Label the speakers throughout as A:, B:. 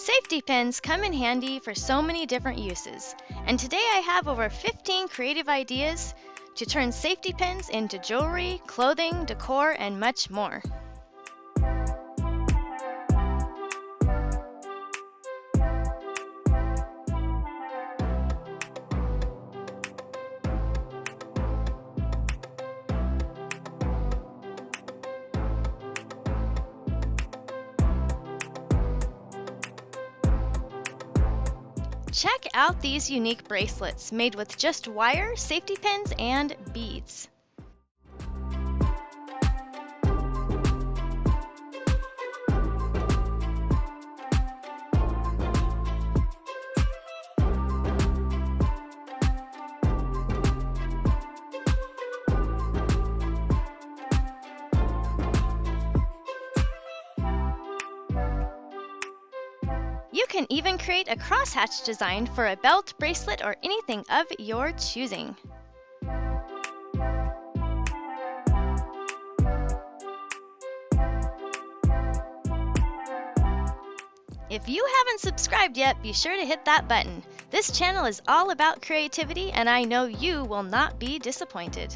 A: Safety pins come in handy for so many different uses, and today I have over 15 creative ideas to turn safety pins into jewelry, clothing, decor, and much more. Check out these unique bracelets made with just wire, safety pins, and beads. You can even create a crosshatch design for a belt, bracelet, or anything of your choosing. If you haven't subscribed yet, be sure to hit that button. This channel is all about creativity, and I know you will not be disappointed.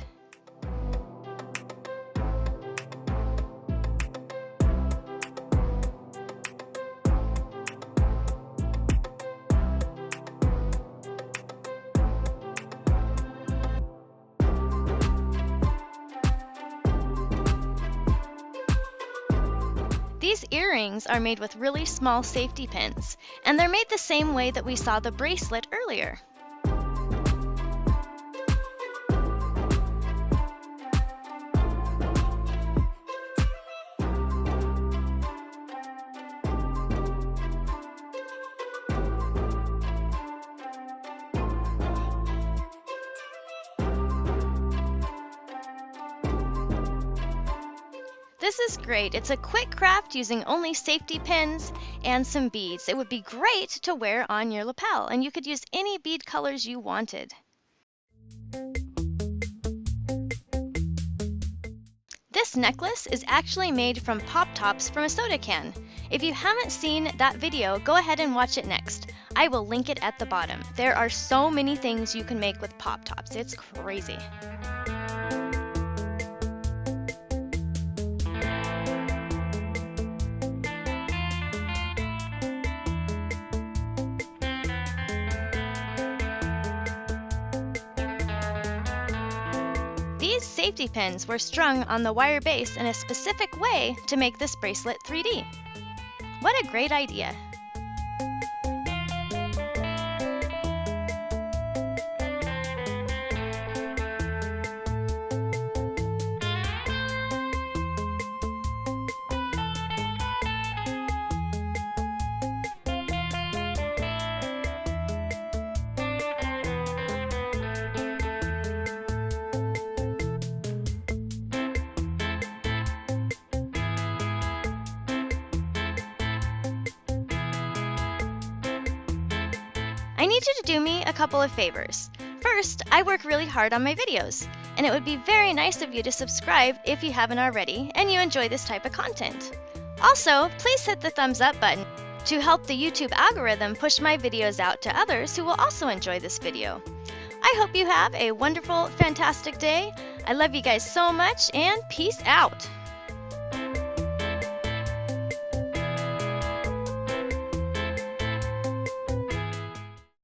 A: These earrings are made with really small safety pins, and they're made the same way that we saw the bracelet earlier. This is great. It's a quick craft using only safety pins and some beads. It would be great to wear on your lapel, and you could use any bead colors you wanted. This necklace is actually made from pop tops from a soda can. If you haven't seen that video, go ahead and watch it next. I will link it at the bottom. There are so many things you can make with pop tops. It's crazy. These safety pins were strung on the wire base in a specific way to make this bracelet 3D. What a great idea! I need you to do me a couple of favors. First, I work really hard on my videos, and it would be very nice of you to subscribe if you haven't already and you enjoy this type of content. Also, please hit the thumbs up button to help the YouTube algorithm push my videos out to others who will also enjoy this video. I hope you have a wonderful, fantastic day. I love you guys so much, and peace out.